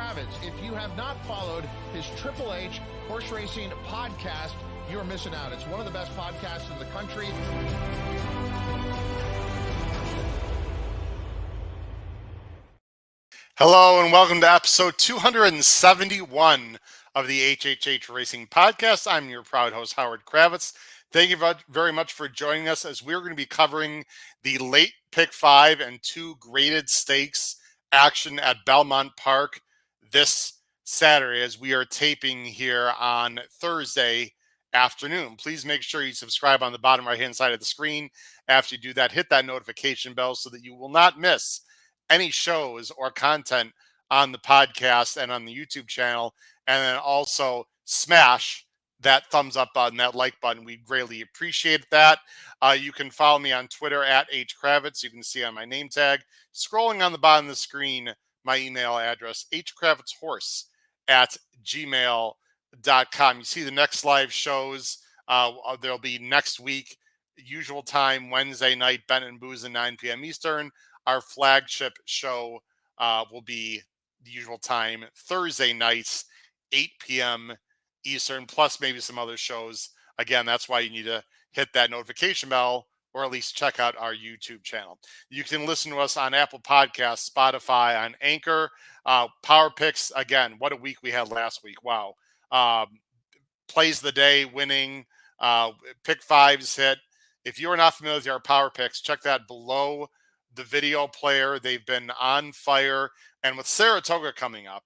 Kravitz. If you have not followed his Triple H horse racing podcast, you're missing out. It's one of the best podcasts in the country. Hello and welcome to episode 271 of the HHH Racing Podcast. I'm your proud host, Howard Kravitz. Thank you very much for joining us as we're going to be covering the late pick 5 and 2 graded stakes action at Belmont Park this Saturday as we are taping here on Thursday afternoon. Please make sure you subscribe on the bottom right hand side of the screen. After you do that, hit that notification bell so that you will not miss any shows or content on the podcast and on the YouTube channel. And then also smash that thumbs up button, that like button. We greatly appreciate that. You can follow me on Twitter at HKravitz. You can see on my name tag. Scrolling on the bottom of the screen, my email address, hkravitzhorse@gmail.com. You see the next live shows. There'll be next week, usual time, Wednesday night, Bettin and Boozin, 9 p.m. Eastern. Our flagship show will be the usual time, Thursday nights, 8 p.m. Eastern, plus maybe some other shows. Again, that's why you need to hit that notification bell or at least check out our YouTube channel. You can listen to us on Apple Podcasts, Spotify, on Anchor. Power Picks, again, what a week we had last week. Wow. Plays the day, winning. Pick fives hit. If you're not familiar with our Power Picks, check that below the video player. They've been on fire. And with Saratoga coming up,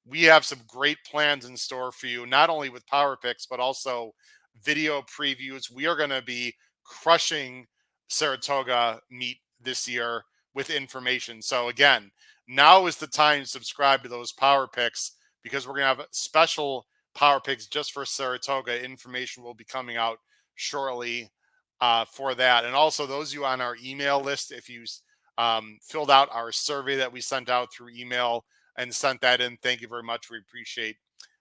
we have some great plans in store for you, not only with Power Picks, but also video previews. We are going to be crushing Saratoga meet this year with information. So again, now is the time to subscribe to those Power Picks because we're going to have special Power Picks just for Saratoga. Information will be coming out shortly for that. And also those of you on our email list, if you filled out our survey that we sent out through email and sent that in, thank you very much. We appreciate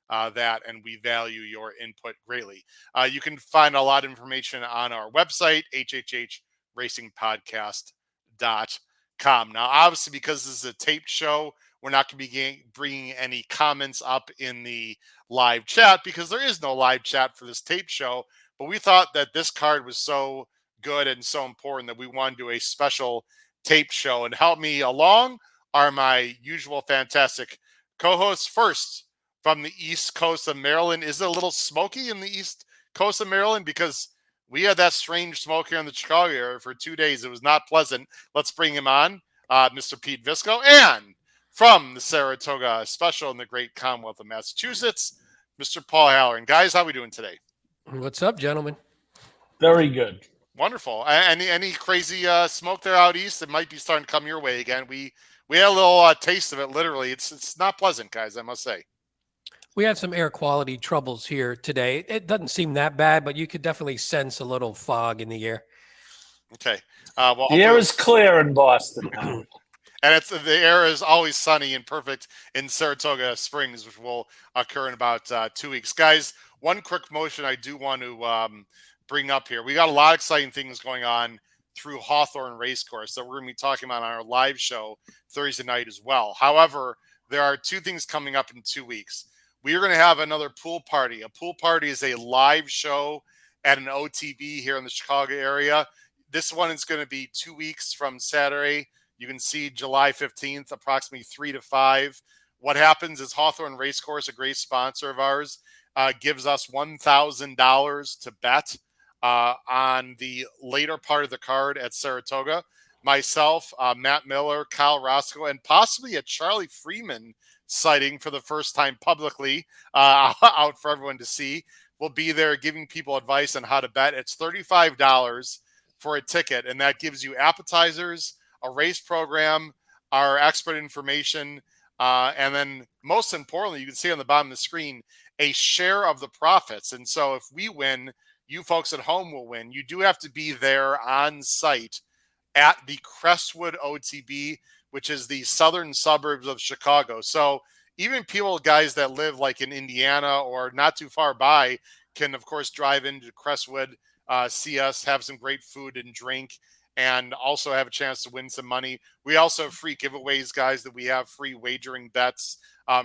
that, and we value your input greatly. You can find a lot of information on our website, hhhracingpodcast.com. Now, obviously, because this is a taped show, we're not going to be bringing any comments up in the live chat because there is no live chat for this taped show. But we thought that this card was so good and so important that we wanted to do a special taped show. And help me along are my usual fantastic co-hosts. First, from the East Coast of Maryland. Is it a little smoky in the East Coast of Maryland? Because we had that strange smoke here in the Chicago area for 2 days. It was not pleasant. Let's bring him on, Mr. Pete Visco. And from the Saratoga Special in the great Commonwealth of Massachusetts, Mr. Paul Halloran. Guys, how are we doing today? What's up, gentlemen? Very good. Wonderful. Any crazy smoke there out east? It might be starting to come your way again. We had a little taste of it. Literally, it's not pleasant, guys. I must say. We had some air quality troubles here today. It doesn't seem that bad, but you could definitely sense a little fog in the air. Okay. Well, the air is clear in Boston. And the air is always sunny and perfect in Saratoga Springs, which will occur in about 2 weeks. Guys, one quick motion I do want to bring up here. We got a lot of exciting things going on through Hawthorne Racecourse that we're going to be talking about on our live show Thursday night as well. However, there are two things coming up in 2 weeks. We are going to have another pool party. A pool party is a live show at an OTB here in the Chicago area. This one is going to be 2 weeks from Saturday. You can see July 15th, approximately 3 to 5. What happens is Hawthorne Racecourse, a great sponsor of ours, gives us $1,000 to bet on the later part of the card at Saratoga. Myself, Matt Miller, Kyle Roscoe, and possibly a Charlie Freeman sighting for the first time publicly out for everyone to see. We'll be there giving people advice on how to bet. It's $35 for a ticket, and that gives you appetizers, a race program, our expert information, and then most importantly, you can see on the bottom of the screen, a share of the profits. And so if we win, you folks at home will win. You do have to be there on site at the Crestwood OTB, which is the southern suburbs of Chicago. So even people, guys that live like in Indiana or not too far by can, of course, drive into Crestwood, see us, have some great food and drink, and also have a chance to win some money. We also have free giveaways, guys, that we have free wagering bets,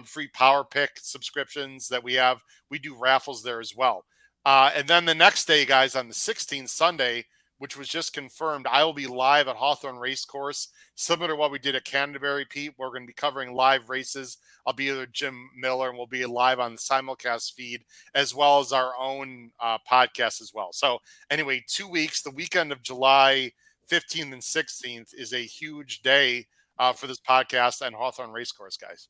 free power pick subscriptions that we have. We do raffles there as well. And then the next day, guys, on the 16th, Sunday, which was just confirmed, I will be live at Hawthorne Racecourse, similar to what we did at Canterbury, Pete. We're going to be covering live races. I'll be with Jim Miller, and we'll be live on the simulcast feed, as well as our own podcast as well. So anyway, 2 weeks, the weekend of July 15th and 16th is a huge day for this podcast and Hawthorne Racecourse, guys.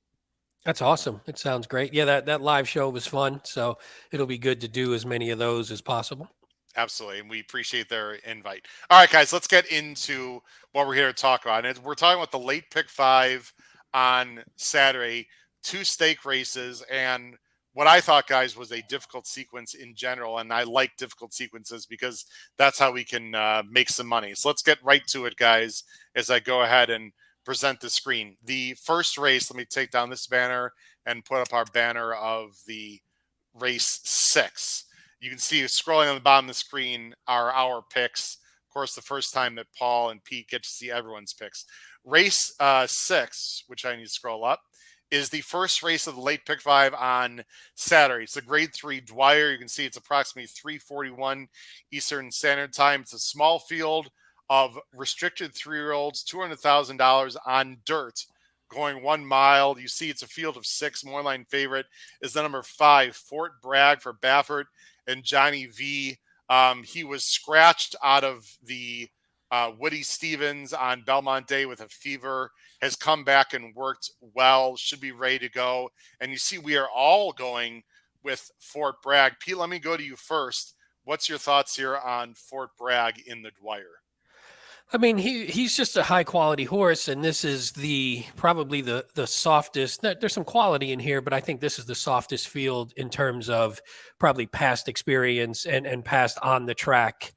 That's awesome. It sounds great. Yeah, that live show was fun. So it'll be good to do as many of those as possible. Absolutely. And we appreciate their invite. All right, guys, let's get into what we're here to talk about. And we're talking about the late pick 5 on Saturday, 2 stake races, and what I thought, guys, was a difficult sequence in general. And I like difficult sequences because that's how we can make some money. So let's get right to it, guys, as I go ahead and present the screen. The first race, let me take down this banner and put up our banner of the race 6. You can see scrolling on the bottom of the screen are our picks. Of course, the first time that Paul and Pete get to see everyone's picks. Race 6, which I need to scroll up, is the first race of the late pick 5 on Saturday. It's a grade 3 Dwyer. You can see it's approximately 3:41 Eastern Standard Time. It's a small field of restricted 3-year-olds, $200,000 on dirt, going 1 mile. You see it's a field of 6. Moreline favorite is the number 5, Fort Bragg for Baffert and Johnny V. He was scratched out of the Woody Stevens on Belmont Day with a fever, has come back and worked well, should be ready to go. And you see we are all going with Fort Bragg. Pete, let me go to you first. What's your thoughts here on Fort Bragg in the Dwyer? I mean, he's just a high quality horse, and this is probably the softest. There's some quality in here, but I think this is the softest field in terms of probably past experience and past on the track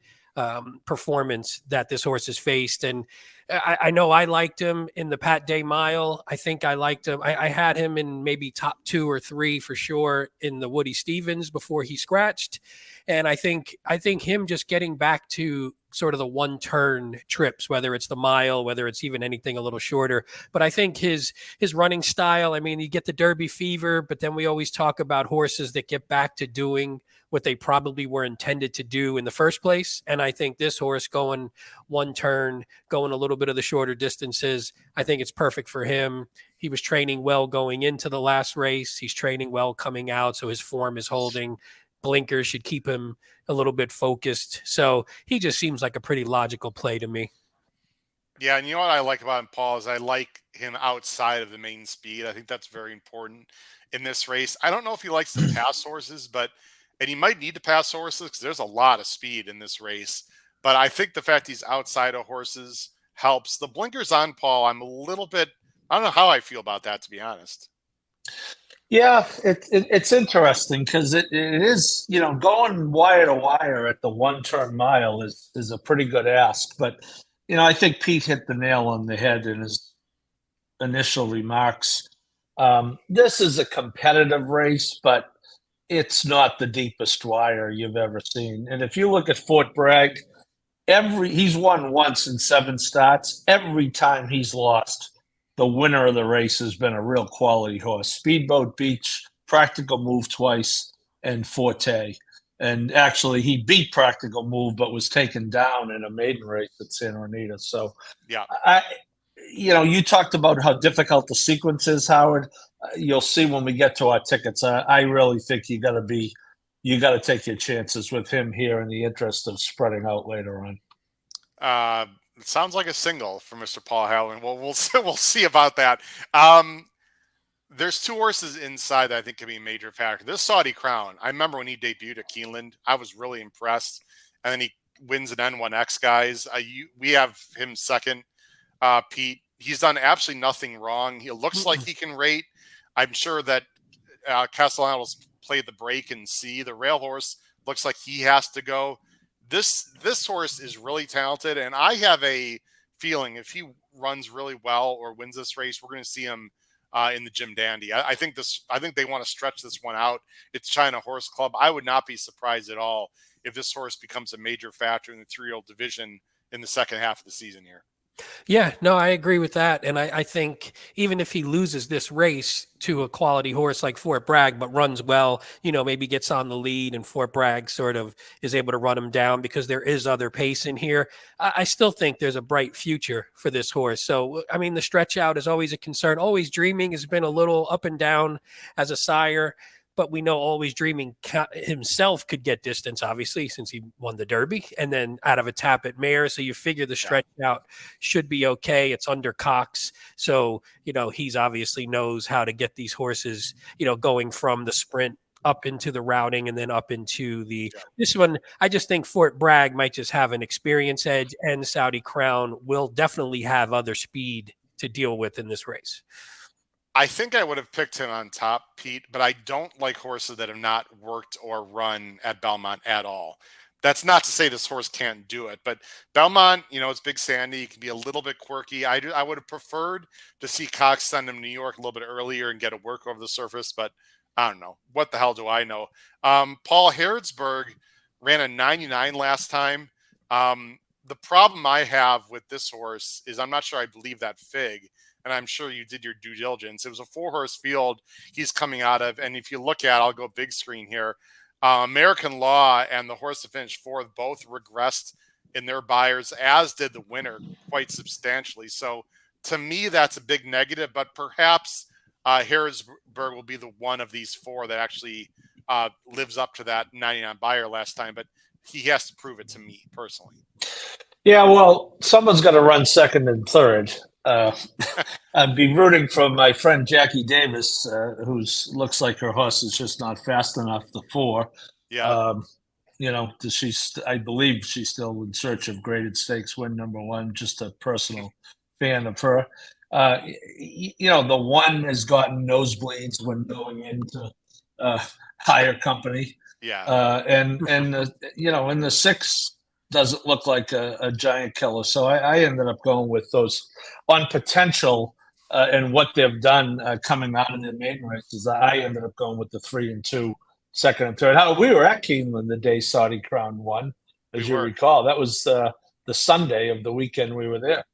performance that this horse has faced. And I know I liked him in the Pat Day Mile. I think I liked him. I had him in maybe top 2 or 3 for sure in the Woody Stevens before he scratched. And I think him just getting back to sort of the 1-turn trips, whether it's the mile, whether it's even anything a little shorter. But I think his running style, I mean, you get the Derby fever, but then we always talk about horses that get back to doing what they probably were intended to do in the first place. And I think this horse going 1 turn, going a little bit of the shorter distances, I think it's perfect for him. He was training well going into the last race. He's training well coming out, so his form is holding. Blinkers should keep him a little bit focused. So he just seems like a pretty logical play to me. Yeah, and you know what I like about him, Paul, is I like him outside of the main speed. I think that's very important in this race. I don't know if he likes to pass horses, and he might need to pass horses because there's a lot of speed in this race. But I think the fact he's outside of horses helps. The blinkers on, Paul, I'm a little bit, I don't know how I feel about that, to be honest. Yeah, it's interesting because it is, going wire to wire at the 1-turn mile is a pretty good ask. But, I think Pete hit the nail on the head in his initial remarks. This is a competitive race, but it's not the deepest wire you've ever seen. And if you look at Fort Bragg, he's won once in 7 starts. Every time he's lost, the winner of the race has been a real quality horse. Speedboat Beach, Practical Move twice, and Forte. And actually, he beat Practical Move, but was taken down in a maiden race at Santa Anita. So, yeah, you talked about how difficult the sequence is, Howard. You'll see when we get to our tickets. I really think you got to take your chances with him here in the interest of spreading out later on. It sounds like a single for Mr. Paul Halloran. Well, we'll see about that. There's 2 horses inside that I think can be a major factor. This Saudi Crown, I remember when he debuted at Keeneland, I was really impressed. And then he wins an N1X, guys. We have him second, Pete. He's done absolutely nothing wrong. He looks like he can rate. I'm sure that Castellanos played the break and see. The rail horse looks like he has to go. This horse is really talented, and I have a feeling if he runs really well or wins this race, we're going to see him in the Jim Dandy. I think they want to stretch this one out. It's China Horse Club. I would not be surprised at all if this horse becomes a major factor in the 3-year-old division in the second half of the season here. Yeah, no, I agree with that. And I think even if he loses this race to a quality horse like Fort Bragg, but runs well, maybe gets on the lead and Fort Bragg sort of is able to run him down because there is other pace in here, I still think there's a bright future for this horse. So, I mean, the stretch out is always a concern. Always Dreaming has been a little up and down as a sire. But we know Always Dreaming himself could get distance, obviously, since he won the Derby and then out of a tap at mare. So you figure the stretch out should be okay. It's under Cox. So, he's obviously knows how to get these horses, going from the sprint up into the routing and then up into this one. I just think Fort Bragg might just have an experience edge, and Saudi Crown will definitely have other speed to deal with in this race. I think I would have picked him on top, Pete, but I don't like horses that have not worked or run at Belmont at all. That's not to say this horse can't do it, but Belmont, it's Big Sandy. He can be a little bit quirky. I would have preferred to see Cox send him to New York a little bit earlier and get a work over the surface, but I don't know. What the hell do I know? Paul Harrodsburg ran a 99 last time. The problem I have with this horse is I'm not sure I believe that fig. And I'm sure you did your due diligence. It was a 4-horse field he's coming out of. And if you look at, I'll go big screen here, American Law and the horse that finished fourth both regressed in their buyers, as did the winner quite substantially. So to me, that's a big negative, but perhaps Harrisburg will be the one of these 4 that actually lives up to that 99 buyer last time, but he has to prove it to me personally. Yeah, well, someone's got to run second and third. I'd be rooting for my friend Jackie Davis, who looks like her horse is just not fast enough. The 4, yeah. I believe she's still in search of graded stakes win number 1. Just a personal fan of her. The 1 has gotten nosebleeds when going into higher company. Yeah. And the 6 doesn't look like a giant killer. So I ended up going with those on potential and what they've done coming out of their maiden races. I ended up going with the 3 and 2, second and third. We were at Keeneland the day Saudi Crown won, as you recall. That was the Sunday of the weekend we were there.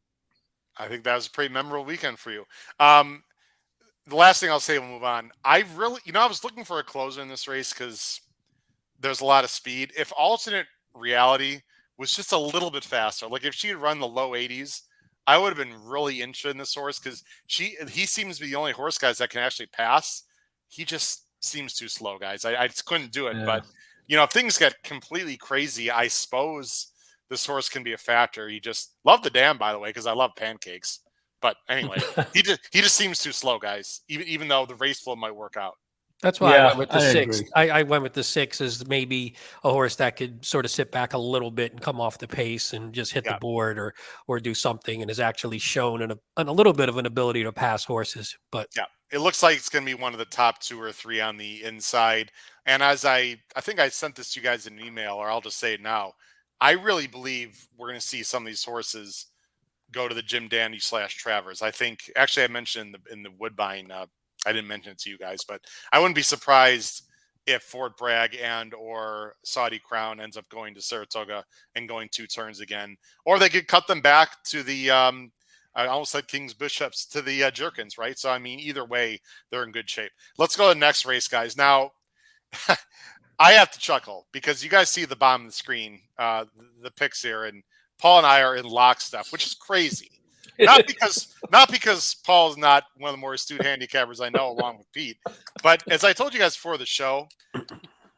I think that was a pretty memorable weekend for you. The last thing I'll say, we'll move on. I was looking for a closer in this race because there's a lot of speed. If alternate reality was just a little bit faster, like if she had run the low 80s, I would have been really interested in this horse because he seems to be the only horse, guys, that can actually pass. He just seems too slow, guys. I just couldn't do it. Yeah. But, if things get completely crazy, I suppose this horse can be a factor. He just love the dam, by the way, because I love pancakes. But anyway, he just seems too slow, guys, even though the race flow might work out. That's why I went with the 6. I went with the 6 as maybe a horse that could sort of sit back a little bit and come off the pace and just hit the board or do something, and has actually shown a little bit of an ability to pass horses. But yeah, it looks like it's going to be one of the top 2 or 3 on the inside. And as I think I sent this to you guys in an email, or I'll just say it now, I really believe we're going to see some of these horses go to the Jim Dandy / Travers. I think actually I mentioned in the Woodbine. I didn't mention it to you guys, but I wouldn't be surprised if Fort Bragg and or Saudi Crown ends up going to Saratoga and going 2 turns again, or they could cut them back to the I almost said King's Bishops, to the Jerkins, right? So I mean, either way, they're in good shape. Let's go to the next race, guys. Now, I have to chuckle because you guys see the bottom of the screen, the picks here, and Paul and I are in lockstep, which is crazy. Not because Paul's not one of the more astute handicappers I know, along with Pete, but as I told you guys before the show,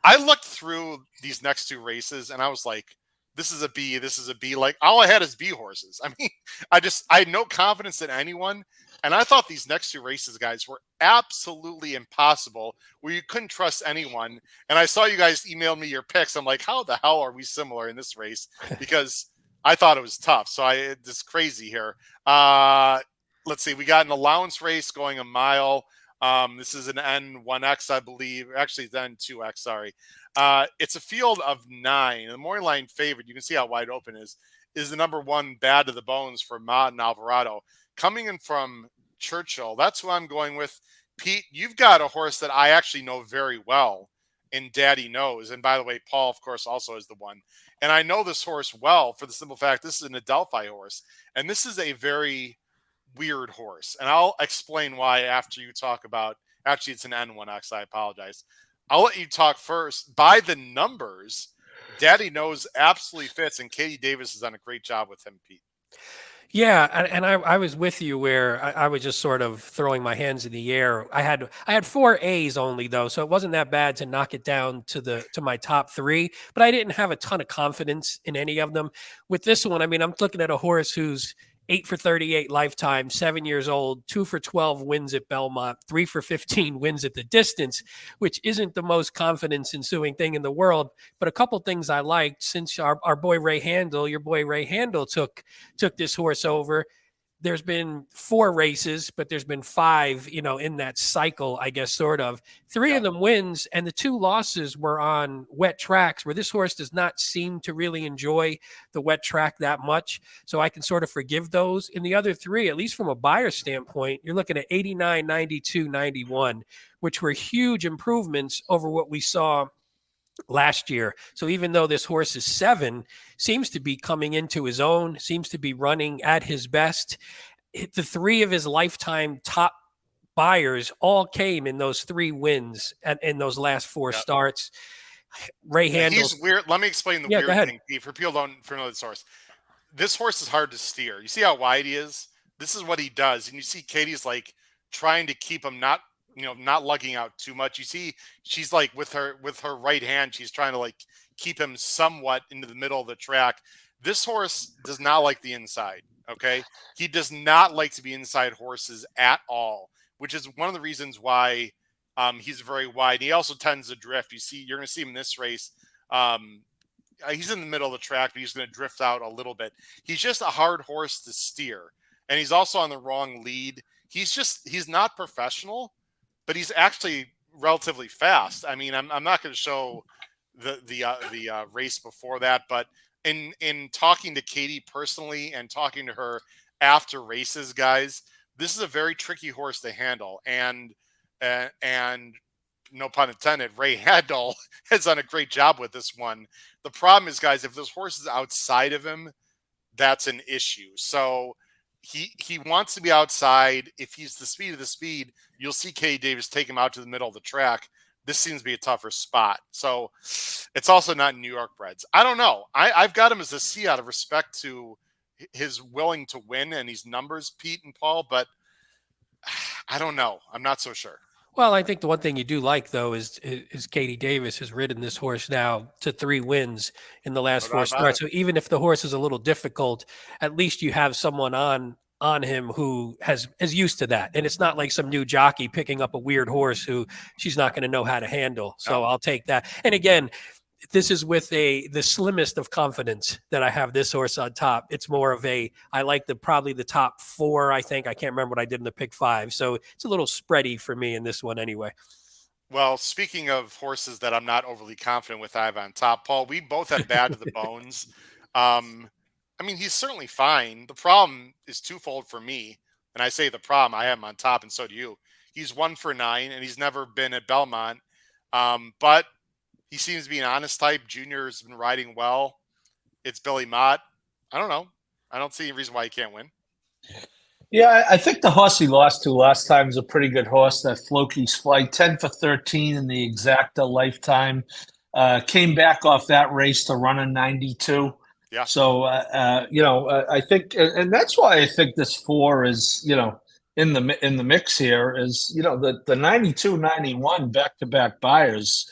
I looked through these next 2 races and I was like, this is a B, this is a B. Like, all I had is B horses. I mean, I had no confidence in anyone. And I thought these next 2 races, guys, were absolutely impossible, where you couldn't trust anyone. And I saw you guys email me your picks. I'm like, how the hell are we similar in this race? Because I thought it was tough. So it's crazy here. Let's see. We got an allowance race going a mile. This is an N1X, I believe. Actually, it's N2X, sorry. It's a field of 9. The morning line favorite, you can see how wide open is the number 1 Bad to the Bones for Mott and Alvarado. Coming in from Churchill, that's who I'm going with. Pete, you've got a horse that I actually know very well, in Daddy Knows. And by the way, Paul, of course, also is the one. And I know this horse well for the simple fact this is an Adelphi horse. And this is a very weird horse. And I'll explain why after you talk about, actually, it's an N1X. I apologize. I'll let you talk first. By the numbers, Daddy Knows absolutely fits. And Katie Davis has done a great job with him, Pete. Yeah, and I was with you where I was just sort of throwing my hands in the air. I had 4 A's only though, so it wasn't that bad to knock it down to my top 3. But I didn't have a ton of confidence in any of them. With this one, I mean, I'm looking at a horse who's 8 for 38 lifetime, 7 years old, 2 for 12 wins at Belmont, 3 for 15 wins at the distance, which isn't the most confidence ensuing thing in the world. But a couple things I liked since our boy Ray Handel, your boy Ray Handel took this horse over. There's been 4 races, but there's been 5, in that cycle, I guess, sort of. 3 of them wins, and the 2 losses were on wet tracks where this horse does not seem to really enjoy the wet track that much. So I can sort of forgive those. In the other 3, at least from a buyer standpoint, you're looking at 89, 92, 91, which were huge improvements over what we saw last year. So even though this horse is 7, seems to be coming into his own, seems to be running at his best. The 3 of his lifetime top buyers all came in those 3 wins in those last 4 starts. Ray Handel. He's weird. Let me explain the weird thing, Pete, for people don't know this horse. This horse is hard to steer. You see how wide he is? This is what he does. And you see Katie's like trying to keep him not lugging out too much. You see, she's like with her right hand, she's trying to like keep him somewhat into the middle of the track. This horse does not like the inside. Okay. He does not like to be inside horses at all, which is one of the reasons why he's very wide. He also tends to drift. You're going to see him in this race. He's in the middle of the track, but he's going to drift out a little bit. He's just a hard horse to steer. And he's also on the wrong lead. He's not professional, but he's actually relatively fast. I mean, I'm not going to show the race before that, but in talking to Katie personally and talking to her after races, guys, this is a very tricky horse to handle. And no pun intended, Ray Handel has done a great job with this one. The problem is, guys, if this horse is outside of him, that's an issue. So he wants to be outside. If he's the speed of the speed, you'll see Katie Davis take him out to the middle of the track. This seems to be a tougher spot. So it's also not New York breds. I don't know. I've got him as a C out of respect to his willing to win and his numbers, Pete and Paul, but I don't know. I'm not so sure. Well, I think the one thing you do like, though, is Katie Davis has ridden this horse now to 3 wins in the last 4 starts. So even if the horse is a little difficult, at least you have someone on him who is used to that. And it's not like some new jockey picking up a weird horse who she's not going to know how to handle. So I'll take that. And again, this is with the slimmest of confidence that I have this horse on top. It's more of I like probably the top 4, I think. I can't remember what I did in the pick 5. So it's a little spready for me in this one anyway. Well, speaking of horses that I'm not overly confident with, I have on top, Paul, we both have Bad to the Bones. I mean, he's certainly fine. The problem is twofold for me. And I say the problem, I have him on top, and so do you. He's 1 for 9, and he's never been at Belmont. But he seems to be an honest type. Junior has been riding well. It's Billy Mott. I don't know. I don't see any reason why he can't win. Yeah, I think the horse he lost to last time is a pretty good horse. That Floki's Flight, 10 for 13 in the Exacta lifetime. Came back off that race to run a 92. Yeah. So, I think, and that's why I think this 4 is, in the mix here is, the 92, 91 back-to-back buyers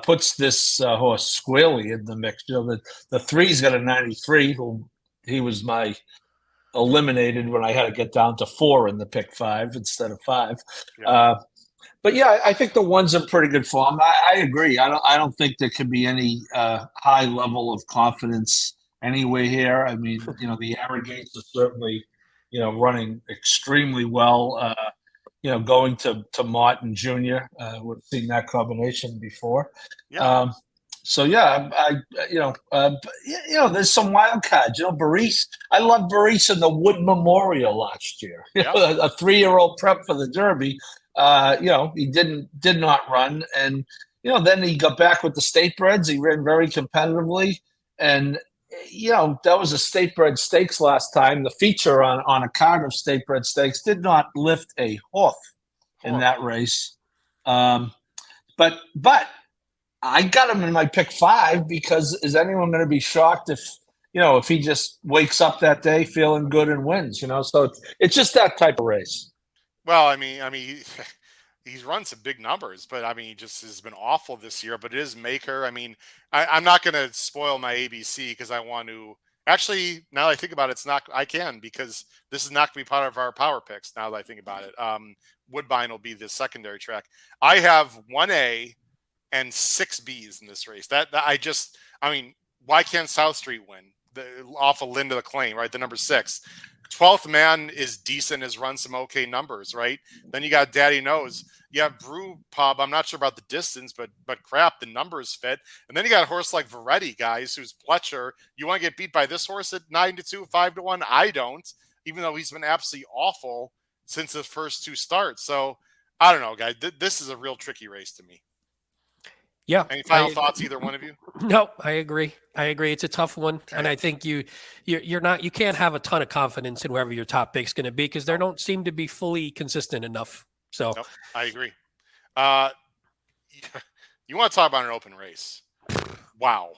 puts this horse squarely in the mix. The 3's got a 93, who he was my eliminated when I had to get down to 4 in the pick 5 instead of 5. Yeah. But yeah, I think the 1's in pretty good form. I agree. I don't think there can be any high level of confidence anywhere here. I mean, the Arrogates are certainly, running extremely well. Going to Martin Jr. We've seen that combination before. Yeah. There's some wild cards. Baris. I love Baris in the Wood Memorial last year. Yeah. A 3-year-old prep for the Derby. He did not run, and then he got back with the state breds. He ran very competitively. And, that was a state bred stakes last time. The feature on a card of state bred stakes did not lift a hoof in that race. But I got him in my pick 5 because is anyone going to be shocked if he just wakes up that day feeling good and wins, So it's just that type of race. Well, I mean, he's run some big numbers, but I mean, he just has been awful this year. But it is Maker. I mean, I'm not going to spoil my ABC because I want to. Actually, now that I think about it, it's not. I can because this is not going to be part of our power picks. Now that I think about it, Woodbine will be the secondary track. I have 1A and 6 Bs in this race. I mean, why can't South Street win? Off of Linda the Claim, right? The number 6. 12th Man is decent, has run some okay numbers, right? Then you got Daddy Knows. You have Brew Pub. I'm not sure about the distance, but crap, the numbers fit. And then you got a horse like Veretti, guys, who's Pletcher. You want to get beat by this horse at 9-2, 5-1? I don't, even though he's been absolutely awful since the first 2 starts. So I don't know, guys. This is a real tricky race to me. Yeah. Any final thoughts, either one of you? No, I agree. It's a tough one, and I think you can't have a ton of confidence in whoever your top pick's going to be because they don't seem to be fully consistent enough. So nope, I agree. You want to talk about an open race? Wow,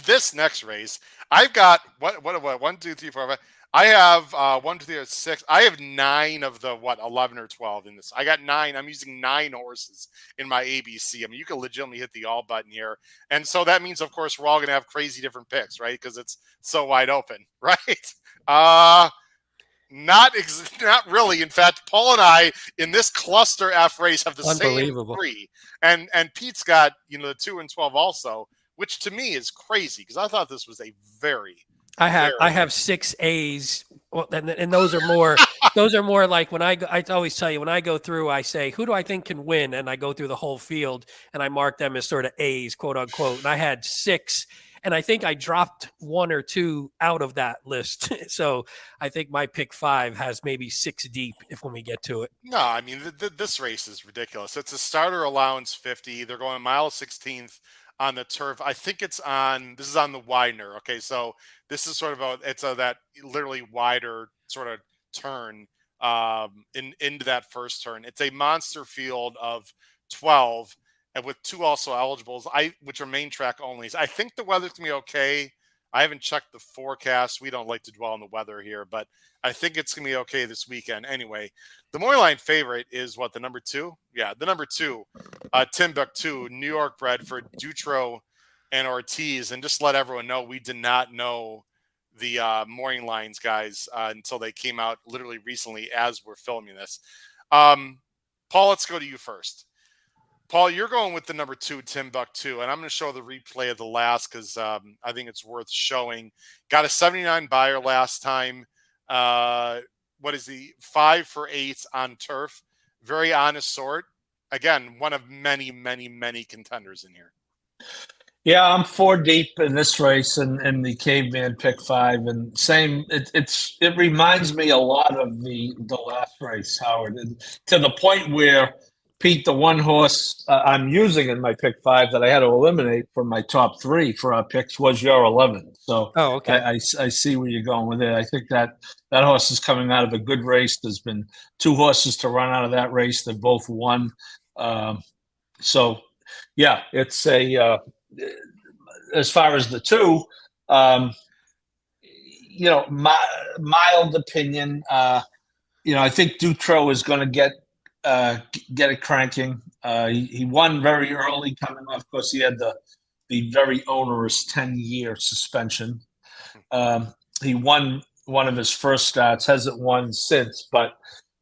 this next race, I've got what 1, 2, 3, 4, 5. I have 1, 2, 3, 6. I have 9 of the 11 or 12 in this. I got 9. I'm using 9 horses in my ABC. I mean, you can legitimately hit the all button here, and so that means, of course, we're all going to have crazy different picks, right? Because it's so wide open, right? Not really. In fact, Paul and I in this cluster F race have the same 3, and Pete's got the 2 and 12 also, which to me is crazy because I thought this was a very. I have 6 A's, and those are more like when I always tell you when I go through, I say who do I think can win, and I go through the whole field and I mark them as sort of A's, quote unquote. And I had 6, and I think I dropped 1 or 2 out of that list. So I think my pick 5 has maybe 6 deep when we get to it. No, I mean this race is ridiculous. It's a starter allowance 50. They're going mile 16th. On the turf. I think this is on the Widener. Okay, so this is sort of that literally wider sort of turn into that first turn. It's a monster field of 12 and with 2 also eligibles, which are main track onlys. I think the weather's gonna be okay. I haven't checked the forecast. We don't like to dwell on the weather here, but I think it's going to be okay this weekend. Anyway, the Moyline favorite is the number 2? Yeah, the number 2, Timbuktu, New York bred for Dutro and Ortiz. And just let everyone know, we did not know the morning lines, guys, until they came out literally recently as we're filming this. Paul, let's go to you first. Paul, you're going with the number 2, Timbuktu, and I'm going to show the replay of the last because I think it's worth showing. Got a 79 buyer last time. What is the 5 for 8 on turf? Very honest sort. Again, one of many, many, many contenders in here. Yeah, I'm 4 deep in this race and the Caveman pick 5, and same. It reminds me a lot of the last race, Howard, to the point where. Pete, the one horse I'm using in my pick 5 that I had to eliminate from my top 3 for our picks was your 11. So okay. I see where you're going with it. I think that horse is coming out of a good race. There's been 2 horses to run out of that race. They've both won. So, yeah, it's as far as the 2, mild opinion. I think Dutro is going to get it cranking. He won very early coming off. Of course, he had the very onerous 10-year suspension. He won one of his first starts, hasn't won since, but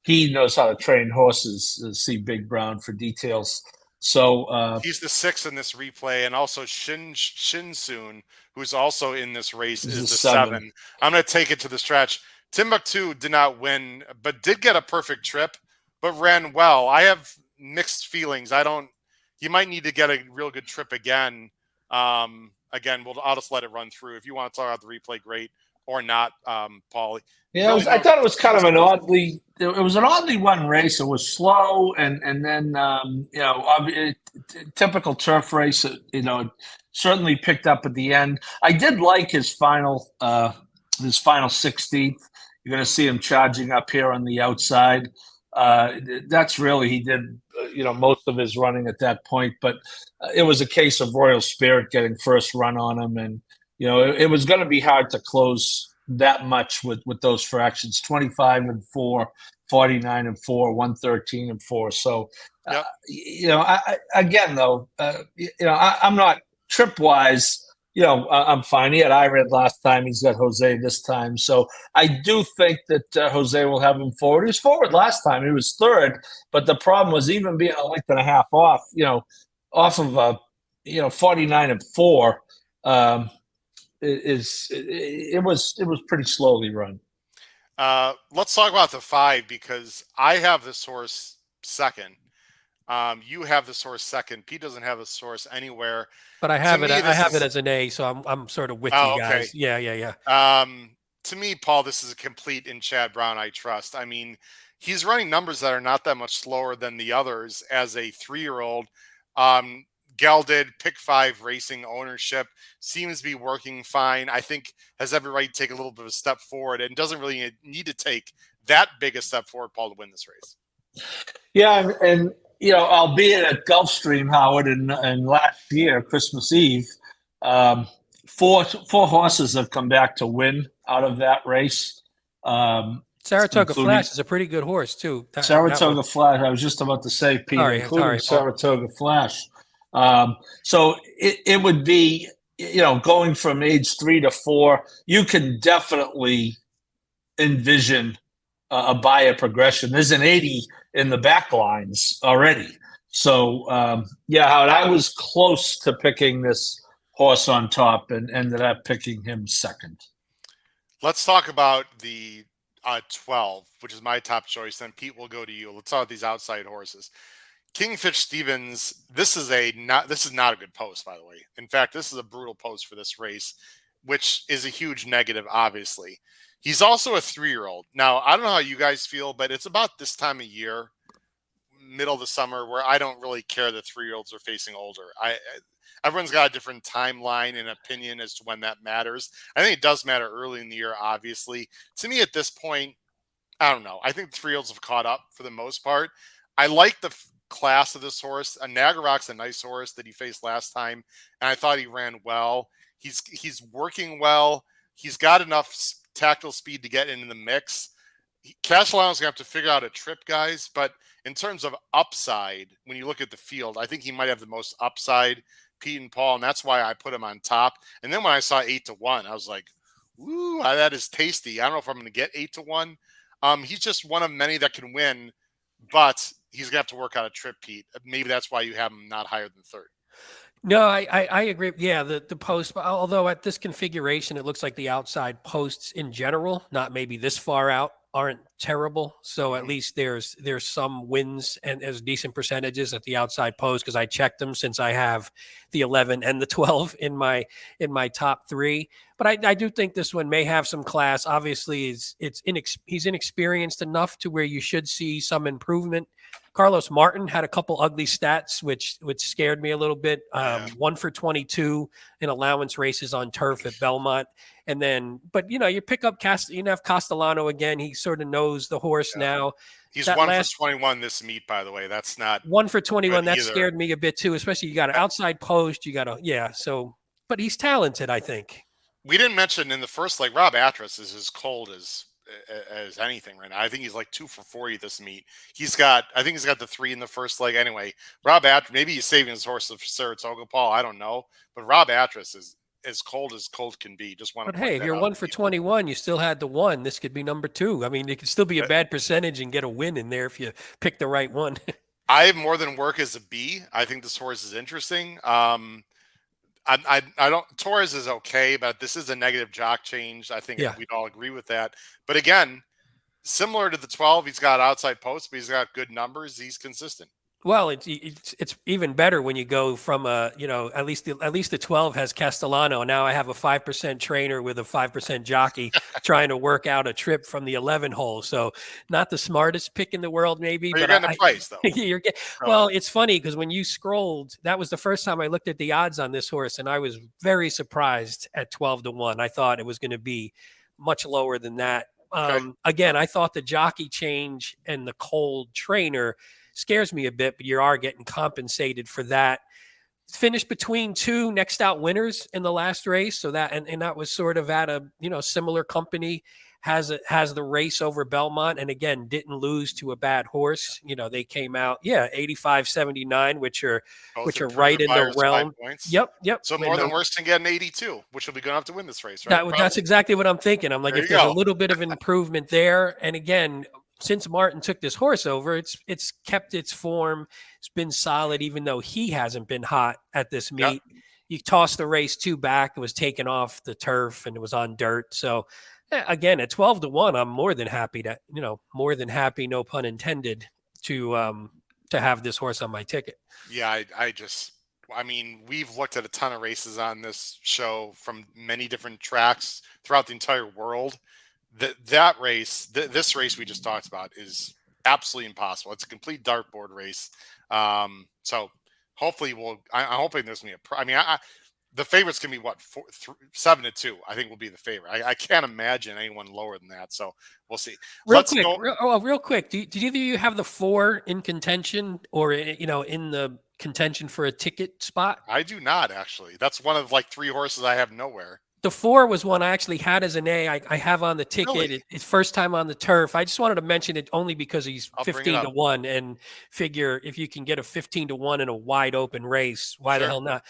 he knows how to train horses. See Big Brown for details. So he's the 6 in this replay, and also Shinsun, who's also in this race, is the 7. I'm going to take it to the stretch. Timbuktu did not win, but did get a perfect trip. But ran well. I have mixed feelings. He might need to get a real good trip again. I'll just let it run through. If you want to talk about the replay, great. or not, Paul. Yeah, Really, I no, thought it was kind of an oddly run race. It was slow, and then typical turf race. It certainly picked up at the end. I did like his final 16th. You're going to see him charging up here on the outside. That's really he did most of his running at that point, but it was a case of Royal Spirit getting first run on him, and it was going to be hard to close that much with those fractions: 25-4, 49-4, 113-4. So Yep. again though, I'm not trip wise. I'm fine. He had Ired last time. He's got Jose this time. So I do think that Jose will have him forward. He was forward last time. He was third, but the problem was even being a length and a half off. Off of 49-4. It was pretty slowly run. Let's talk about the 5 because I have this horse second. You have this horse second. Pete doesn't have this horse anywhere. But I have it. I have it as an A, so I'm sort of with you guys. Okay. Yeah. To me, Paul, this is a complete in Chad Brown I trust. I mean, he's running numbers that are not that much slower than the others as a 3-year-old. Gelded, pick 5 racing ownership, seems to be working fine. I think has every right to take a little bit of a step forward and doesn't really need to take that big a step forward, Paul, to win this race. Yeah, and albeit at Gulfstream, Howard, and last year, Christmas Eve, 4 horses have come back to win out of that race. Saratoga Flash is a pretty good horse too. Saratoga Flash. I was just about to say, Pete, including Saratoga Flash. So it would be, going from age 3 to 4, you can definitely envision a buyer progression. There's an 80 in the back lines already. So, Howard, I was close to picking this horse on top and ended up picking him second. Let's talk about the 12, which is my top choice. Then Pete will go to you. Let's talk about these outside horses. Kingfish Stevens, this is not a good post, by the way. In fact, this is a brutal post for this race, which is a huge negative, obviously. He's also a 3-year-old. Now, I don't know how you guys feel, but it's about this time of year, middle of the summer, where I don't really care that 3-year-olds are facing older. Everyone's got a different timeline and opinion as to when that matters. I think it does matter early in the year, obviously. To me, at this point, I don't know. I think the 3-year-olds have caught up for the most part. I like the class of this horse. Nagarock's a nice horse that he faced last time, and I thought he ran well. He's working well. He's got enough tactical speed to get into the mix. Castellano's gonna have to figure out a trip, guys. But in terms of upside, when you look at the field, I think he might have the most upside, Pete and Paul, and that's why I put him on top. And then when I saw 8-1, I was like, "Ooh, that is tasty." I don't know if I'm going to get 8-1. He's just one of many that can win, but he's going to have to work out a trip, Pete. Maybe that's why you have him not higher than third. No, I agree. Yeah, the post, although at this configuration, it looks like the outside posts in general, not maybe this far out, aren't terrible. So at least there's some wins and there's decent percentages at the outside post because I checked them since I have the 11 and the 12 in my top 3. But I do think this one may have some class. Obviously, he's inexperienced enough to where you should see some improvement. Carlos Martin had a couple ugly stats, which scared me a little bit. 1 for 22 in allowance races on turf at Belmont. And then, but you pick up you have Castellano again. He sort of knows the horse now. He's 1 for 21 this meet, by the way. That's not 1 for 21. That scared me a bit too, especially you got an outside post. You got so, but he's talented, I think. We didn't mention in the first leg, Rob Atras is as cold as anything right now. I think he's like 2 for 40 this meet. I think he's got the 3 in the first leg. Anyway, Rob Atras, maybe he's saving his horse for Saratoga, Paul. I don't know. But Rob Atras is as cold can be. Just want to. But hey, if you're 1 for 21, you still had the 1. This could be number 2. I mean, it could still be a bad percentage and get a win in there if you pick the right one. I have more than work as a B. I think this horse is interesting. I don't. Torres is okay, but this is a negative jock change. I think we'd all agree with that. But again, similar to the 12, he's got outside posts, but he's got good numbers. He's consistent. Well, it's even better when you go from a, at least the 12 has Castellano. Now I have a 5% trainer with a 5% jockey trying to work out a trip from the 11 hole. So not the smartest pick in the world, maybe, But you're but getting a price though. Well, it's funny because when you scrolled, that was the first time I looked at the odds on this horse, and I was very surprised at 12-1. I thought it was going to be much lower than that. Okay. Again, I thought the jockey change and the cold trainer scares me a bit, but you are getting compensated for that. Finished between two next out winners in the last race, so that and that was sort of at a similar company. Has the race over Belmont, and again didn't lose to a bad horse. They came out 85-79, which are right in the realm. Yep. So more than worse than getting 82, which will be good enough to win this race, right? That's exactly what I'm thinking. I'm like, if there's a little bit of improvement there, and again, since Martin took this horse over, it's kept its form. It's been solid, even though he hasn't been hot at this meet. Yep. You tossed the race 2 back. It was taken off the turf and it was on dirt. So again, at 12-1, I'm more than happy no pun intended, to have this horse on my ticket. Yeah, I mean, we've looked at a ton of races on this show from many different tracks throughout the entire world. That race, this race we just talked about, is absolutely impossible. It's a complete dartboard race. So hopefully I'm hoping there's going to be the favorite's going to be 7-2. I think will be the favorite. I can't imagine anyone lower than that. So we'll see. Real quick. Did either of you have the 4 in contention or, in the contention for a ticket spot? I do not, actually. That's one of 3 horses I have nowhere. The 4 was one I actually had as an A. I have on the ticket. Really? It's first time on the turf. I just wanted to mention it only because he's 15-1, and figure if you can get a 15-1 in a wide open race, why the hell not?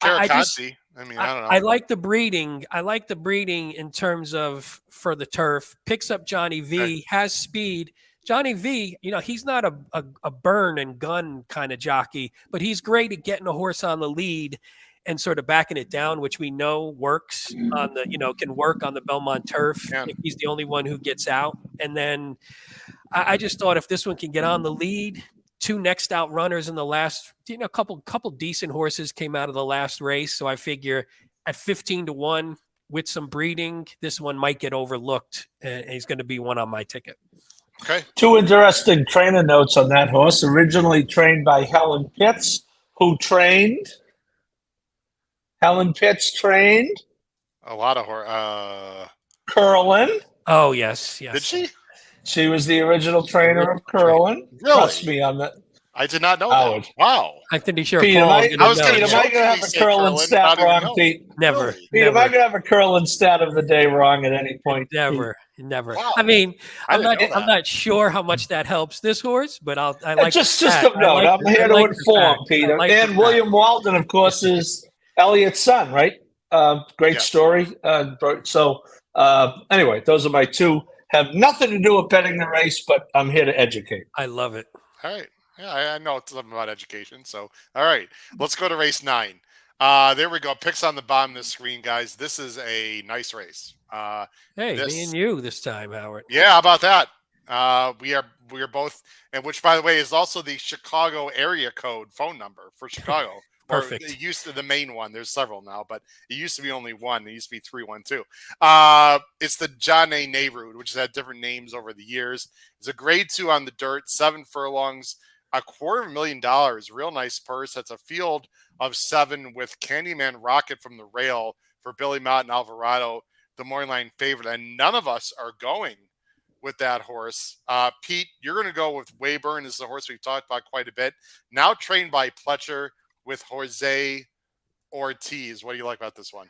I don't know. I like the breeding. I like the breeding in terms of for the turf. Picks up Johnny V, has speed. Johnny V, he's not a burn and gun kind of jockey, but he's great at getting a horse on the lead and sort of backing it down, which we know works on the, can work on the Belmont turf. If he's the only one who gets out. And then I just thought if this one can get on the lead, 2 next out runners in the last, a couple decent horses came out of the last race. So I figure at 15-1 with some breeding, this one might get overlooked, and he's going to be one on my ticket. Okay. 2 interesting trainer notes on that horse. Originally trained by Helen Pitts, who trained. Helen Pitts trained a lot of Curlin. Oh yes. Did she? She was the original trainer of Curlin. Really? Trust me on that. I did not know that. Wow. I'm pretty sure. Pete, am I going to have a Curlin stat wrong, Pete? Never. Pete, am I going to have a Curlin stat of the day wrong at any point? Never. Wow. I mean, I'm not sure how much that helps this horse, but I like just a note. I'm here to inform, Peter. And William Walden, of course, is Elliot's son, right? Great story. So anyway, those are my 2. Have nothing to do with betting the race, but I'm here to educate. I love it. All right. Yeah, I know something about education. So, all right, let's go to race 9. There we go. Picks on the bottom of the screen, guys. This is a nice race. Me and you this time, Howard. Yeah, how about that? We are both, and which, by the way, is also the Chicago area code phone number for Chicago. Perfect. It used to the main one. There's several now, but it used to be only one. It used to be 312. It's the John A. Nehru, which has had different names over the years. It's a grade 2 on the dirt, 7 furlongs, $250,000. Real nice purse. That's a field of 7 with Candyman Rocket from the rail for Billy Mott and Alvarado, the morning line favorite. And none of us are going with that horse. Pete, you're going to go with Wayburn. This is a horse we've talked about quite a bit. Now trained by Pletcher with Jose Ortiz. What do you like about this one?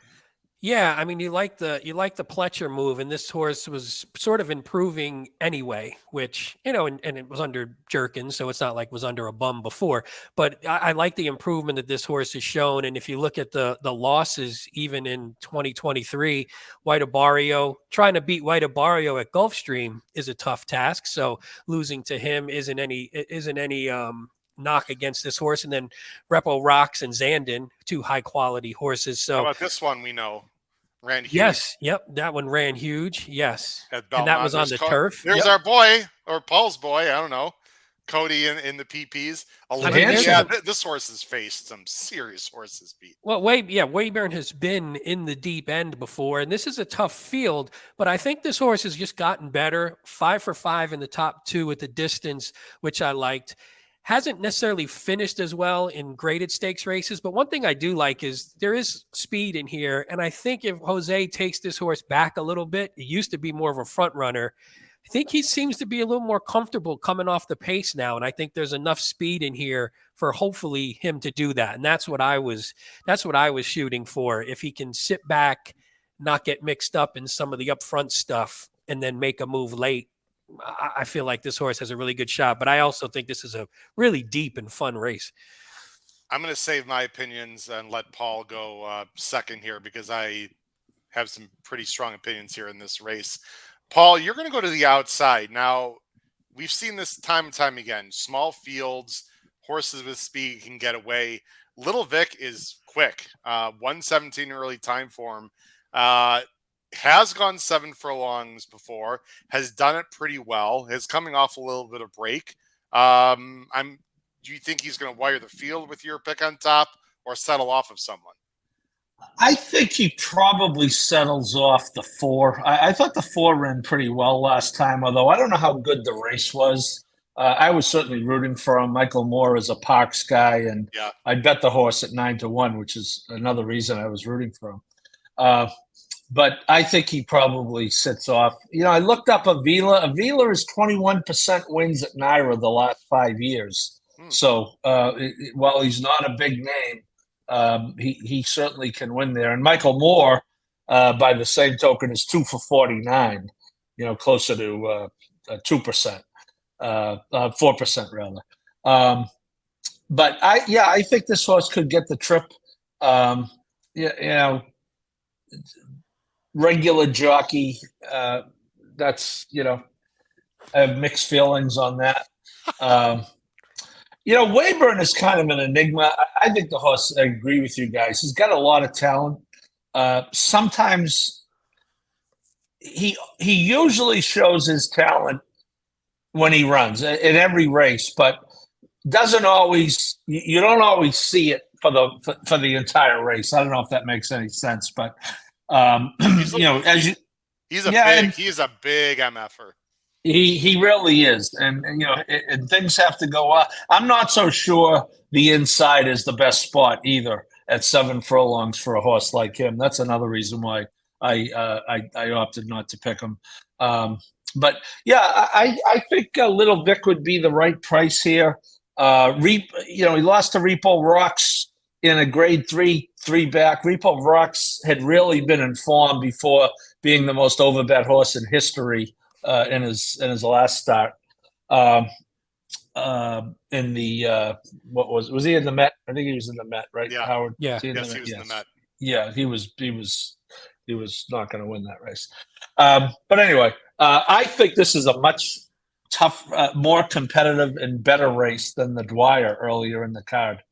Yeah, I mean, you like the Pletcher move, and this horse was sort of improving anyway, which, and it was under Jerkins, so it's not like it was under a bum before. But I like the improvement that this horse has shown. And if you look at the losses, even in 2023, White trying to beat White Barrio at Gulfstream is a tough task. So losing to him isn't any knock against this horse. And then Repo Rocks and Zandon, 2 high quality horses. So how about this one? We know ran huge. Yes. Yep. That one ran huge. Yes. And that was on the turf. There's our boy, or Paul's boy. I don't know. Cody in the PPs. I mean, This horse has faced some serious horses, Pete. Well, Wayburn has been in the deep end before, and this is a tough field, but I think this horse has just gotten better. 5 for 5 in the top 2 at the distance, which I liked. Hasn't necessarily finished as well in graded stakes races, but one thing I do like is there is speed in here, and I think if Jose takes this horse back a little bit, it used to be more of a front runner. I think he seems to be a little more comfortable coming off the pace now, and I think there's enough speed in here for hopefully him to do that. And that's what I was shooting for. If he can sit back, not get mixed up in some of the upfront stuff, and then make a move late, I feel like this horse has a really good shot. But I also think this is a really deep and fun race. I'm going to save my opinions and let Paul go second here because I have some pretty strong opinions here in this race. Paul, you're going to go to the outside. Now, we've seen this time and time again. Small fields, horses with speed can get away. Little Vic is quick. 117 early time for him. Has gone 7 furlongs before. Has done it pretty well. Is coming off a little bit of break. Do you think he's going to wire the field with your pick on top or settle off of someone? I think he probably settles off the 4. I thought the 4 ran pretty well last time, although I don't know how good the race was. I was certainly rooting for him. Michael Moore is a Parks guy, and I bet the horse at 9-1, which is another reason I was rooting for him. But I think he probably sits off. You know, I looked up Avila. Avila is 21% wins at Naira the last 5 years. So while he's not a big name, he certainly can win there. And Michael Moore, by the same token, is 2 for 49. You know, closer to 2%, 4% rather. But I think this horse could get the trip. Regular jockey. That's I have mixed feelings on that. Wayburn is kind of an enigma. I think the horse, I agree with you guys. He's got a lot of talent. Sometimes he usually shows his talent when he runs in every race, but doesn't always. You don't always see it for the entire race. I don't know if that makes any sense, but he's a big MFer. He really is, and things have to go up. I'm not so sure the inside is the best spot either at 7 furlongs for a horse like him. That's another reason why I opted not to pick him. But yeah, I think Little Vic would be the right price here. He lost to Repo Rocks in a grade 3 back. Repo Rocks had really been informed before being the most overbet horse in history. In his last start, in the was he in the Met? I think he was in the Met, right? Yeah, Howard. Yeah, he was in the Met. Yeah, he was not going to win that race. But anyway, I think this is a much more competitive and better race than the Dwyer earlier in the card.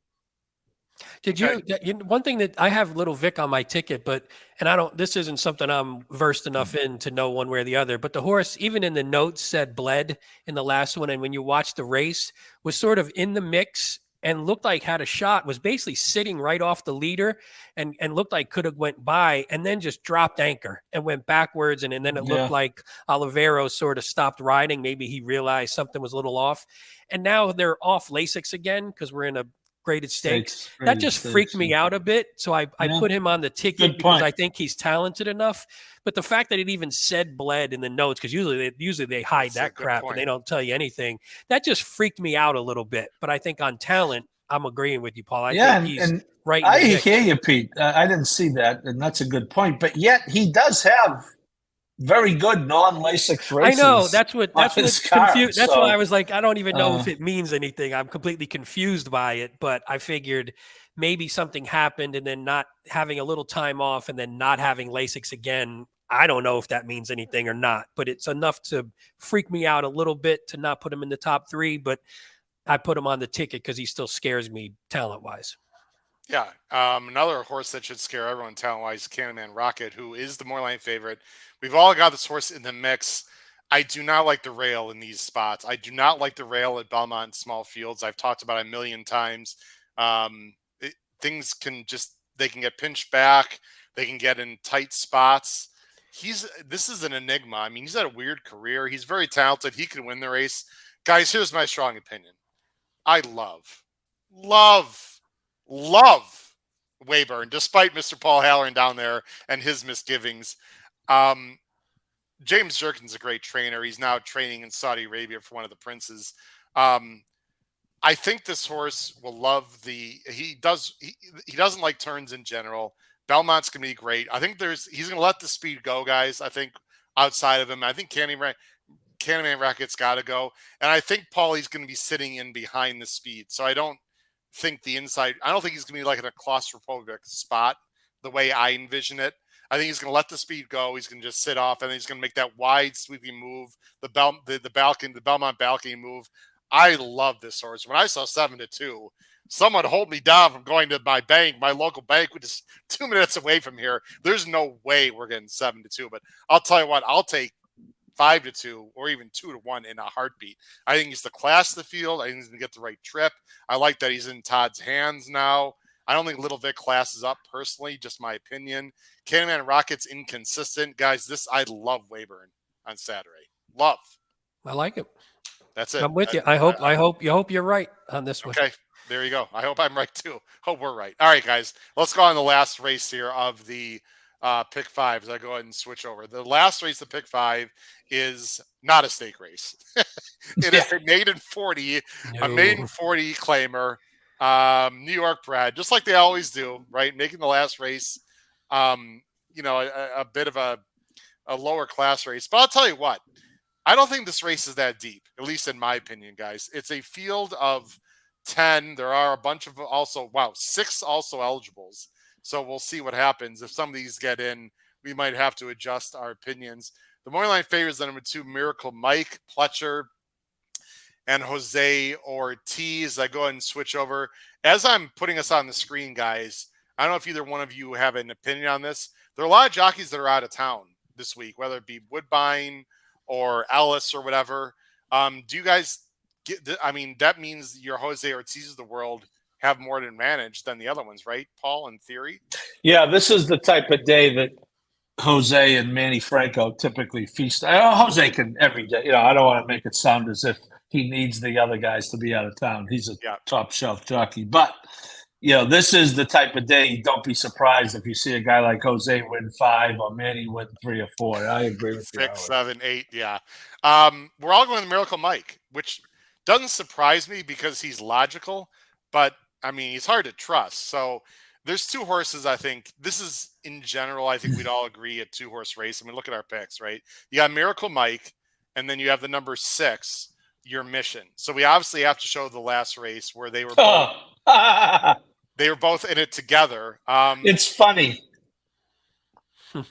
Did you? One thing that I have Little Vic on my ticket, this isn't something I'm versed enough in to know one way or the other. But the horse, even in the notes, said bled in the last one, and when you watch the race, was sort of in the mix and looked like had a shot. Was basically sitting right off the leader, and looked like could have went by, and then just dropped anchor and went backwards, and then it looked like Olivero sort of stopped riding. Maybe he realized something was a little off, and now they're off Lasix again because we're in a graded stakes. That just freaked me out a bit. So I put him on the ticket because I think he's talented enough. But the fact that it even said bled in the notes, because usually they hide that crap and they don't tell you anything. That just freaked me out a little bit. But I think on talent, I'm agreeing with you, Paul. I think he's right. I hear you, Pete. I didn't see that, and that's a good point. But yet he does have very good non-Lasix races. I know that's what confused. That's why I was like, I don't even know if it means anything. I'm completely confused by it, but I figured maybe something happened and then not having a little time off and then not having Lasix again. I don't know if that means anything or not, but it's enough to freak me out a little bit to not put him in the top 3, but I put him on the ticket because he still scares me talent-wise. Yeah, another horse that should scare everyone talent-wise, Candyman Rocket, who is the Moorline favorite. We've all got this horse in the mix. I do not like the rail in these spots. I do not like the rail at Belmont in small fields. I've talked about it a million times. Things they can get pinched back. They can get in tight spots. This is an enigma. I mean, he's had a weird career. He's very talented. He can win the race. Guys, here's my strong opinion. I love Wayburn, despite Mr. Paul Halloran down there and his misgivings. James Jerkin's a great trainer. He's now training in Saudi Arabia for one of the princes. I think this horse will love he doesn't like turns in general. Belmont's going to be great. I think he's going to let the speed go, guys. I think outside of him, I think Candyman Racket's got to go. And I think Paulie's going to be sitting in behind the speed. So I don't think he's going to be like in a claustrophobic spot the way I envision it. I think he's going to let the speed go. He's going to just sit off, and then he's going to make that wide sweeping move, the Belmont balcony move. I love this horse. When I saw 7-2, someone hold me down from going to my bank, my local bank, which is 2 minutes away from here. There's no way we're getting 7-2, but I'll tell you what, I'll take 5-2 or even 2-1 in a heartbeat. I think he's the class of the field. I think he's going to get the right trip. I like that he's in Todd's hands now. I don't think Little Vic classes up personally, just my opinion. Candyman Rocket's inconsistent. Guys, I love Wayburn on Saturday. Love. I like it. That's it. I'm with you. I hope you're right on this one. Okay. There you go. I hope I'm right too. Hope we're right. All right, guys. Let's go on the last race here of the pick five as I go ahead and switch over. The last race of pick five is not a stake race. It is a maiden 40, a maiden 40 claimer. New York bred, just like they always do, right? Making the last race, a bit of a lower class race. But I'll tell you what, I don't think this race is that deep, at least in my opinion, guys. It's a field of 10. There are a bunch of 6 also eligibles. So we'll see what happens. If some of these get in, we might have to adjust our opinions. The morning line favorites are number 2, Miracle Mike, Pletcher, and Jose Ortiz. I go ahead and switch over. As I'm putting us on the screen, guys, I don't know if either one of you have an opinion on this. There are a lot of jockeys that are out of town this week, whether it be Woodbine or Ellis or whatever. Do you guys that means your Jose Ortiz of the world have more of an advantage than the other ones, right, Paul, in theory? Yeah, this is the type of day that Jose and Manny Franco typically feast. Jose can every day. I don't want to make it sound as if he needs the other guys to be out of town. He's a top shelf jockey. But, this is the type of day. Don't be surprised if you see a guy like Jose win 5 or Manny win 3 or 4. I agree with 6, 7, 8. Yeah. We're all going to Miracle Mike, which doesn't surprise me because he's logical, but he's hard to trust. So there's 2 horses. I think this is in general, I think we'd all agree a 2-horse race. Look at our picks, right? You got Miracle Mike, and then you have the number 6, Your Mission. So we obviously have to show the last race where they were both, they were both in it together. It's funny.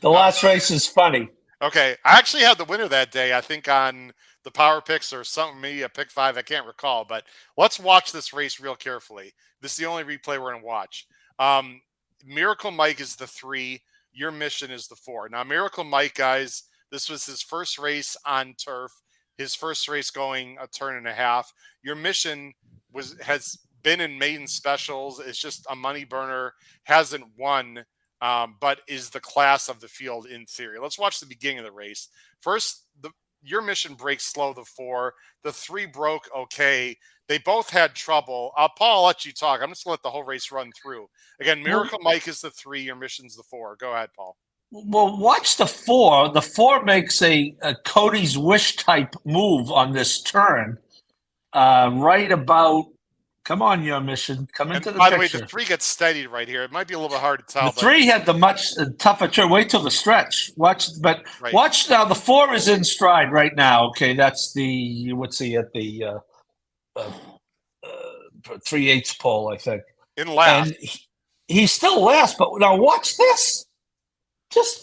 The last race is funny. Okay. I actually had the winner that day, I think on the power picks or something, maybe a pick 5. I can't recall, but let's watch this race real carefully. This is the only replay we're going to watch. Miracle Mike is the 3. Your Mission is the 4. Now, Miracle Mike, guys, this was his first race on turf, his first race going a turn and a half. Your Mission has been in maiden specials. It's just a money burner, hasn't won, but is the class of the field in theory. Let's watch the beginning of the race. First, Your Mission breaks slow, the 4. The 3 broke okay. They both had trouble. Paul, I'll let you talk. I'm just going to let the whole race run through. Again, Miracle Mike is the 3. Your Mission's the 4. Go ahead, Paul. Well, watch the 4. The 4 makes a Cody's Wish type move on this turn. Right about, come on, Your Mission. Come into the picture. By the way, the 3 gets steadied right here. It might be a little bit hard to tell. The 3 had the much tougher turn. Wait till the stretch. Watch now. The 4 is in stride right now. Okay, that's the, what's he at the 3/8 pole, I think. In last. And he's still last, but now watch this.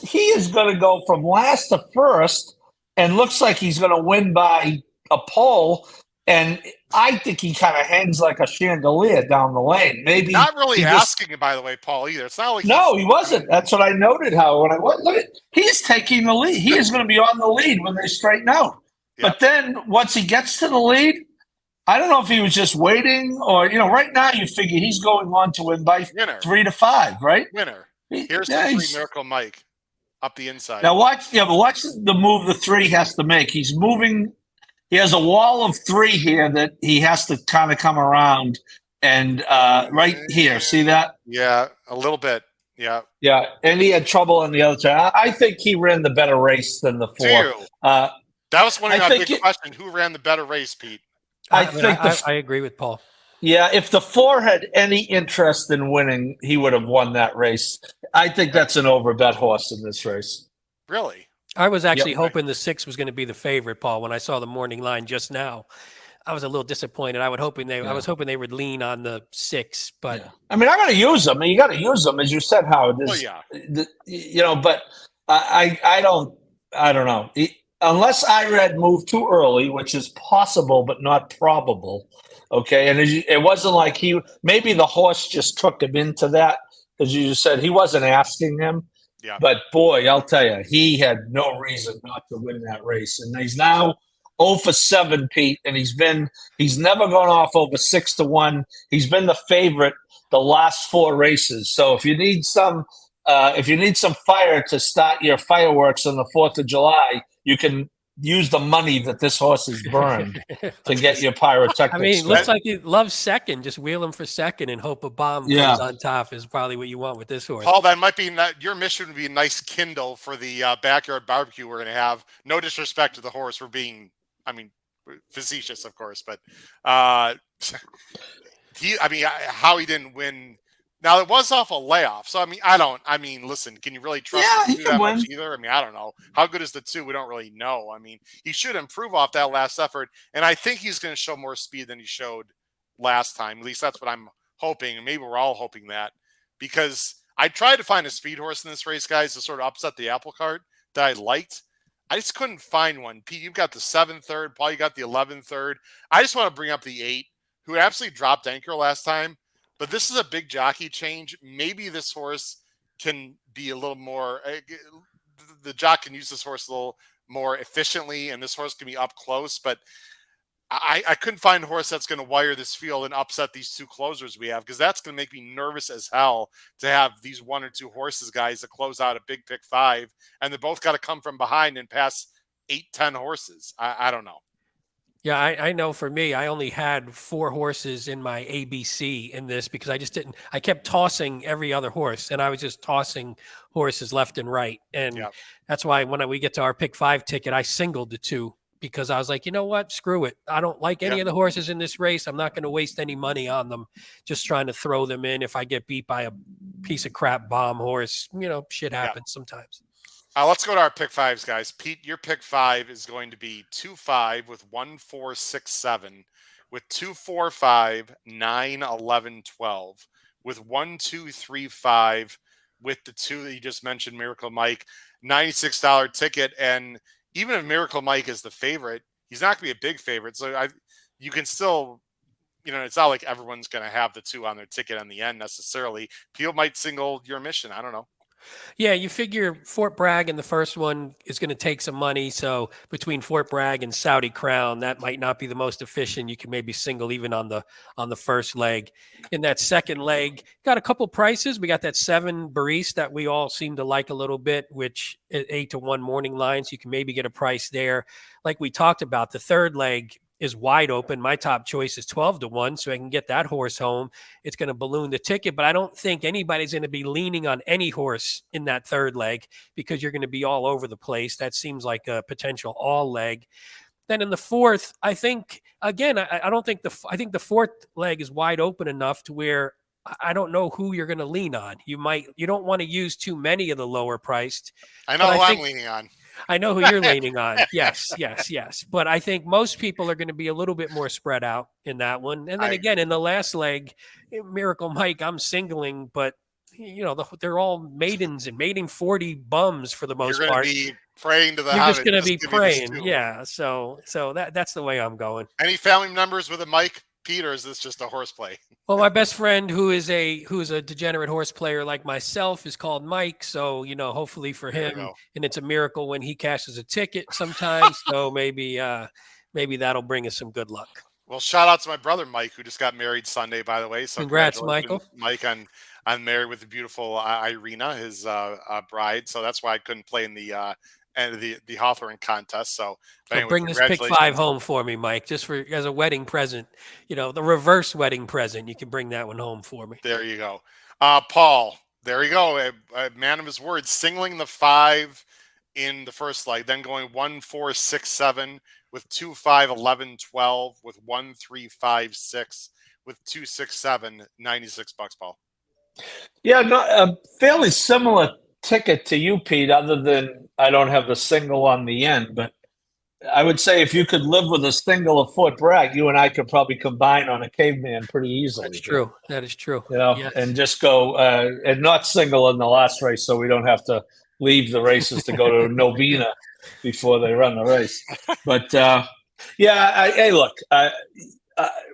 He is going to go from last to first and looks like he's going to win by a pole. And I think he kind of hangs like a chandelier down the lane. Maybe not really asking, by the way, Paul, either. It's not like he wasn't. That's what I noted. Look at, he's taking the lead. He is going to be on the lead when they straighten out. But then once he gets to the lead, I don't know if he was just waiting or, right now you figure he's going on to win by Winner. 3 to 5, right? Winner. Here's the 3 Miracle Mike up the inside. Now watch the move the 3 has to make. He's moving. He has a wall of 3 here that he has to kind of come around. And right here, see that? Yeah, a little bit. Yeah. Yeah, and he had trouble on the other side. I think he ran the better race than the 4. That was one of my big questions. Who ran the better race, Pete? I agree with Paul. Yeah, if the 4 had any interest in winning, he would have won that race. I think that's an overbet horse in this race. Really? I was actually hoping the 6 was going to be the favorite, Paul. When I saw the morning line just now, I was a little disappointed. I was hoping they would lean on the 6, but I mean, I'm going to use them. You got to use them, as you said, Howard. But I don't know. Unless Irad moved too early, which is possible but not probable. Okay, and it wasn't like maybe the horse just took him into that, because you just said he wasn't asking him. Yeah. But boy, I'll tell you, he had no reason not to win that race, and he's now 0 for 7, Pete, and he's never gone off over 6 to 1. He's been the favorite the last 4 races. So if you need some fire to start your fireworks on the 4th of July, you can use the money that this horse has burned to get your pyrotechnics. I mean, it looks like he loves second. Just wheel him for second and hope a bomb comes on top is probably what you want with this horse. Paul, that might be your mission would be a nice Kindle for the backyard barbecue we're going to have. No disrespect to the horse for being, facetious, of course, but how he didn't win. Now, it was off a layoff. So, listen, can you really trust him to do that much either? I don't know. How good is the 2? We don't really know. He should improve off that last effort. And I think he's going to show more speed than he showed last time. At least that's what I'm hoping. And maybe we're all hoping that. Because I tried to find a speed horse in this race, guys, to sort of upset the apple cart that I liked. I just couldn't find one. Pete, you've got the 7 third. Paul, you got the 11 third. I just want to bring up the 8, who absolutely dropped anchor last time. But this is a big jockey change. Maybe this horse can be a little more – the jock can use this horse a little more efficiently, and this horse can be up close. But I couldn't find a horse that's going to wire this field and upset these 2 closers we have, because that's going to make me nervous as hell to have these 1 or 2 horses, guys, to close out a big pick 5, and they both got to come from behind and pass 8-10 horses. I don't know. Yeah, I know for me, I only had 4 horses in my ABC in this because I kept tossing every other horse, and I was just tossing horses left and right. And that's why when we get to our pick 5 ticket, I singled the 2 because I was like, you know what? Screw it. I don't like any of the horses in this race. I'm not going to waste any money on them, just trying to throw them in. If I get beat by a piece of crap bomb horse, shit happens sometimes. Let's go to our pick 5s, guys. Pete, your pick 5 is going to be 2-5 with 1, 4, 6, 7, with 2, 4, 5, 9, 11, 12, with 1, 2, 3, 5, with the 2 that you just mentioned, Miracle Mike, $96 ticket. And even if Miracle Mike is the favorite, he's not going to be a big favorite. So you can still, it's not like everyone's going to have the 2 on their ticket on the end necessarily. People might single your mission. I don't know. Yeah, you figure Fort Bragg in the first one is going to take some money. So between Fort Bragg and Saudi Crown, that might not be the most efficient. You can maybe single even on the first leg. In that second leg, got a couple prices. We got that 7 Baris that we all seem to like a little bit, which at 8 to 1 morning line. So you can maybe get a price there. Like we talked about, the third leg is wide open. My top choice is 12 to 1, so I can get that horse home. It's going to balloon the ticket, but I don't think anybody's going to be leaning on any horse in that third leg because you're going to be all over the place. That seems like a potential all leg. Then in the fourth, I think, again, I think the fourth leg is wide open enough to where I don't know who you're going to lean on. You don't want to use too many of the lower priced. I know who I'm leaning on. I know who you're leaning on. Yes. But I think most people are going to be a little bit more spread out in that one. And then again, in the last leg, Miracle Mike, I'm singling, but they're all maidens and maiden 40 bums for the most part. You're going to be praying to the You're just going to be praying. Yeah. So that's the way I'm going. Any family members with a Mike, Pete, or is this just a horseplay? Well, my best friend, who is a degenerate horse player like myself, is called Mike. So hopefully for There we him, go. and it's a miracle when he cashes a ticket sometimes. So maybe that'll bring us some good luck. Well, shout out to my brother Mike, who just got married Sunday, by the way. So Congrats, congratulations, Michael. Mike, on married with the beautiful Irina, his bride. So that's why I couldn't play in the Hawthorne contest. So, So anyway, bring this pick 5 congratulations. home for me, Mike, just as a wedding present. The reverse wedding present. You can bring that one home for me. There you go. Paul, there you go. A man of his word, singling the 5 in the first leg, then going 1, 4, 6, 7 with 2, 5, 11, 12 with 1, 3, 5, 6 with 2, 6, 7, $96, Paul. Yeah, no, a fairly similar ticket to you, Pete, other than I don't have the single on the end. But I would say if you could live with a single of Fort Bragg, you and I could probably combine on a caveman pretty easily. That's true. That is true. Yes. And just go and not single in the last race, so we don't have to leave the races to go to Novena before they run the race. But hey, look,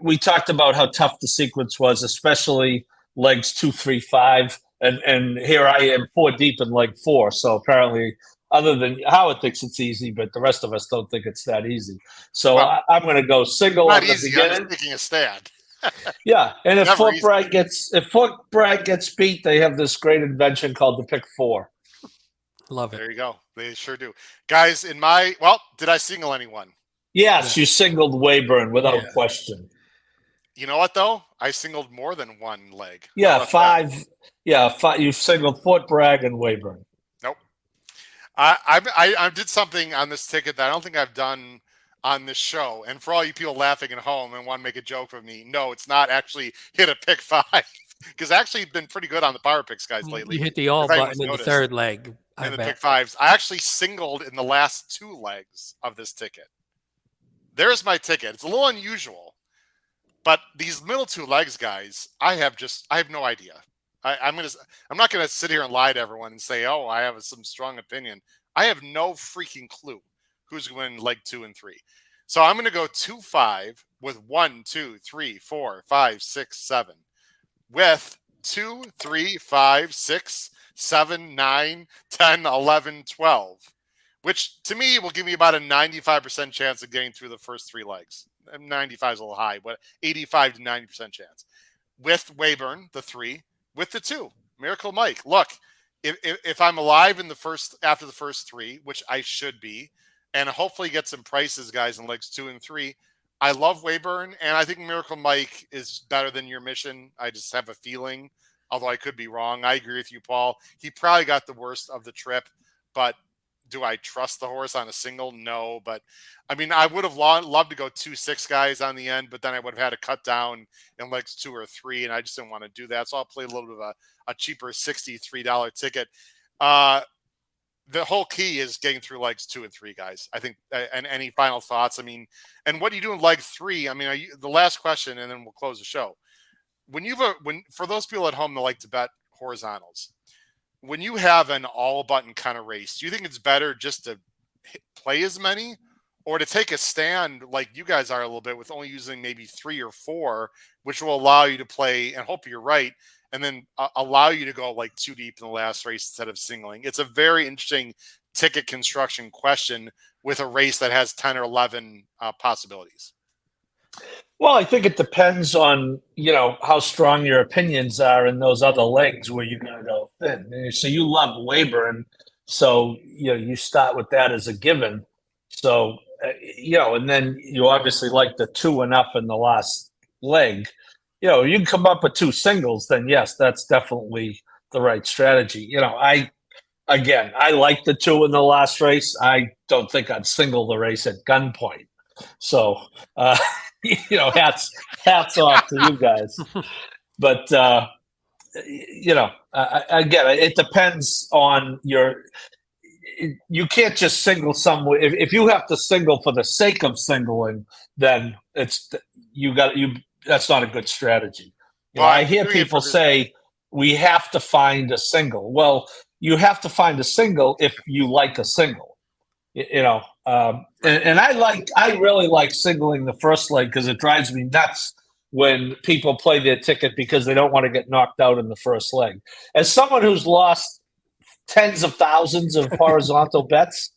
we talked about how tough the sequence was, especially legs 2, 3, 5, and here I am 4 deep in leg 4. So apparently, other than Howard thinks it's easy, but the rest of us don't think it's that easy. So I'm going to go single Not at the easy. beginning. I'm just taking a stand. Yeah, and if Never Fort Bragg gets beat, they have this great invention called the pick 4. Love it. There you go. They sure do. Guys, did I single anyone? Yes, you singled Wayburn without Yeah. question. You know what, though? I singled more than one leg. How Yeah, about 5. that? Yeah, 5. You singled Fort Bragg and Wayburn. Nope. I did something on this ticket that I don't think I've done on this show. And for all you people laughing at home and want to make a joke with me, no, it's not actually hit a pick 5. Because actually been pretty good on the power picks, guys, lately. You hit the all If anyone's button in the noticed. third leg. I In the bet. pick 5s. I actually singled in the last 2 legs of this ticket. There's my ticket. It's a little unusual, but these middle 2 legs, guys, I have no idea. I'm not gonna sit here and lie to everyone and say, oh, I have some strong opinion. I have no freaking clue who's going to win leg 2 and 3. So I'm gonna go 2, 5 with 1, 2, 3, 4, 5, 6, 7 with 2, 3, 5, 6, 7, 9, 10, 11, 12, which to me will give me about a 95% chance of getting through the first 3 legs. 95 is a little high, but 85 to 90% chance. With Wayburn, the 3, with the 2, Miracle Mike. Look, if I'm alive after the first 3, which I should be, and hopefully get some prices, guys, in legs 2 and 3, I love Wayburn, and I think Miracle Mike is better than your mission. I just have a feeling, although I could be wrong. I agree with you, Paul. He probably got the worst of the trip, but do I trust the horse on a single? No, but I mean, I would have loved to go 2, 6 guys on the end, but then I would have had to cut down in legs 2 or 3, and I just didn't want to do that. So I'll play a little bit of a cheaper $63 ticket. The whole key is getting through legs 2 and 3, guys. I think. And any final thoughts? I mean, and what do you do in leg 3? I mean, the last question, and then we'll close the show. For those people at home that like to bet horizontals, when you have an all button kind of race, do you think it's better just to play as many, or to take a stand like you guys are a little bit with only using maybe 3 or 4, which will allow you to play and hope you're right, and then allow you to go like 2 deep in the last race instead of singling? It's a very interesting ticket construction question with a race that has 10 or 11 possibilities. Well, I think it depends on, how strong your opinions are in those other legs where you're going to go thin. So you love Wayburn, so, you start with that as a given. So, and then you obviously like the 2 enough in the last leg. You can come up with 2 singles, then yes, that's definitely the right strategy. I like the 2 in the last race. I don't think I'd single the race at gunpoint. So, hats off to you guys. But, again, it depends on you can't just single somewhere. If you have to single for the sake of singling, then that's not a good strategy. I hear people say we have to find a single. Well, you have to find a single if you like a single. And I really like singling the first leg because it drives me nuts when people play their ticket because they don't want to get knocked out in the first leg. As someone who's lost tens of thousands of horizontal bets,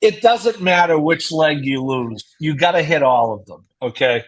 it doesn't matter which leg you lose. You got to hit all of them, okay?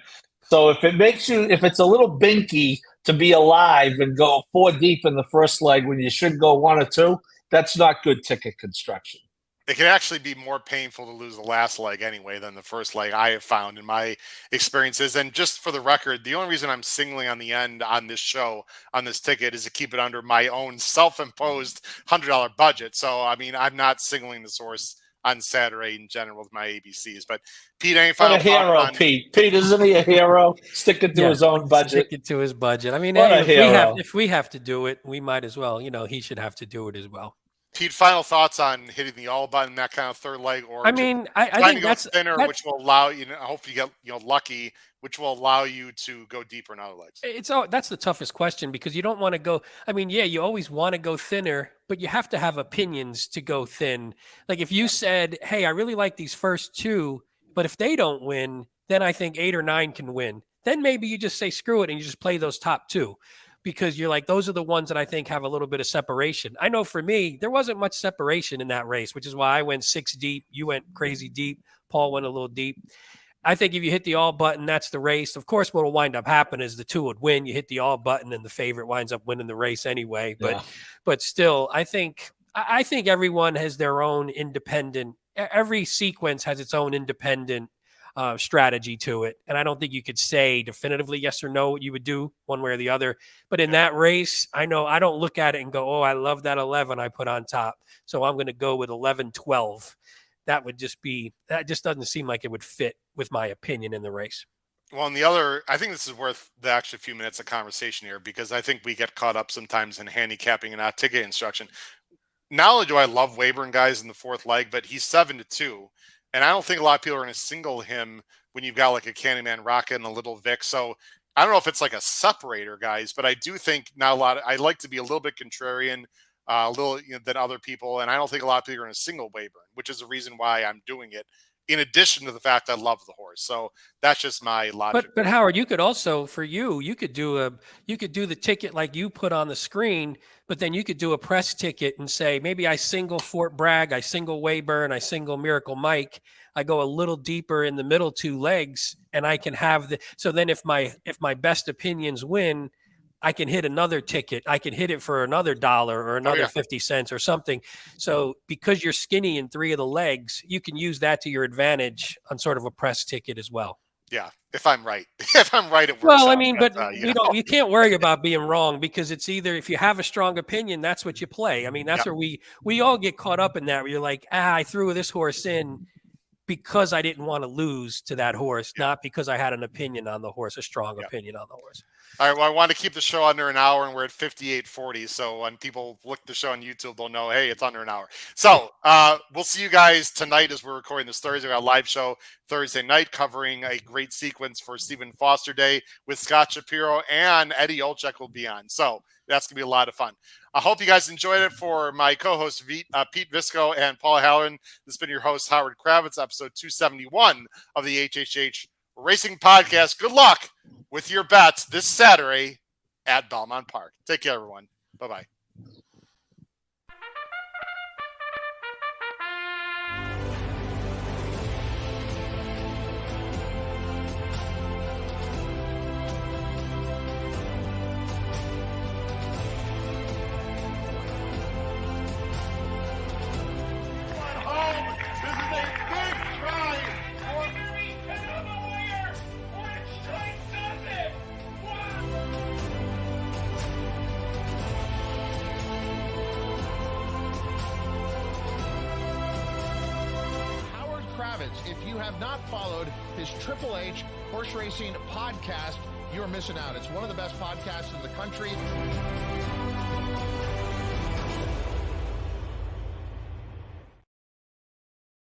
So if it's a little binky to be alive and go 4 deep in the first leg when you should go 1 or 2, that's not good ticket construction. It can actually be more painful to lose the last leg anyway than the first leg, I have found in my experiences. And just for the record, the only reason I'm singling on the end on this show, on this ticket, is to keep it under my own self-imposed $100 budget. So, I mean, I'm not singling the source on Saturday in general with my ABCs. But Pete, any final What a hero, on... Pete. Pete, isn't he a hero? Sticking to his own budget. Sticking to his budget. I mean, What a hey, hero. if we have to do it, we might as well. He should have to do it as well. Pete, final thoughts on hitting the all button, that kind of third leg, or I mean, I think that's thinner, which will allow you. Hopefully, you get lucky, which will allow you to go deeper in other legs. That's the toughest question because you don't want to go. I mean, yeah, you always want to go thinner, but you have to have opinions to go thin. Like if you said, "Hey, I really like these first 2, but if they don't win, then I think 8 or 9 can win." Then maybe you just say screw it and you just play those top 2. Because you're like, those are the ones that I think have a little bit of separation. I know for me, there wasn't much separation in that race, which is why I went 6 deep. You went crazy deep. Paul went a little deep. I think if you hit the all button, that's the race. Of course, what will wind up happening is the 2 would win. You hit the all button and the favorite winds up winning the race anyway. But still, I think everyone has their own independent, every sequence has its own independent strategy to it. And I don't think you could say definitively yes or no what you would do one way or the other. But in that race, I know I don't look at it and go, oh, I love that 11 I put on top, so I'm going to go with 11-12. That just doesn't seem like it would fit with my opinion in the race. Well, and the other, I think this is worth the extra few minutes of conversation here because I think we get caught up sometimes in handicapping and not ticket instruction. Not only do I love Wayburn guys in the 4th leg, but he's 7-2. And I don't think a lot of people are going to single him when you've got like a Candyman Rocket and a Little Vic. So I don't know if it's like a separator, guys, but I do think I like to be a little bit contrarian, than other people. And I don't think a lot of people are going to single Wayburn, which is the reason why I'm doing it. In addition to the fact I love the horse. So that's just my logic. But Howard, you could also, for you could do the ticket like you put on the screen, but then you could do a press ticket and say, maybe I single Fort Bragg, I single Wayburn, I single Miracle Mike. I go a little deeper in the middle 2 legs and I can have so then if my best opinions win, I can hit another ticket. I can hit it for another $1 or another 50 cents or something. So because you're skinny in 3 of the legs, you can use that to your advantage on sort of a press ticket as well. Yeah, if I'm right. If I'm right, it works. Well, out. I mean, but you can't worry about being wrong because it's either if you have a strong opinion, that's what you play. I mean, that's where we all get caught up in that where you're like, I threw this horse in because I didn't want to lose to that horse, not because I had an opinion on the horse, a strong opinion on the horse. All right, well, I want to keep the show under an hour, and we're at 58:40. So when people look at the show on YouTube, they'll know, hey, it's under an hour. So we'll see you guys tonight as we're recording this Thursday. We got a live show Thursday night covering a great sequence for Stephen Foster Day with Scott Shapiro, and Eddie Olczyk will be on. So that's going to be a lot of fun. I hope you guys enjoyed it. For my co-hosts, Pete Visco and Paul Halloran, this has been your host, Howard Kravitz, episode 271 of the HHH Racing Podcast. Good luck with your bets this Saturday at Belmont Park. Take care, everyone. Bye-bye. If you have not followed his Triple H Horse Racing podcast, you're missing out. It's one of the best podcasts in the country.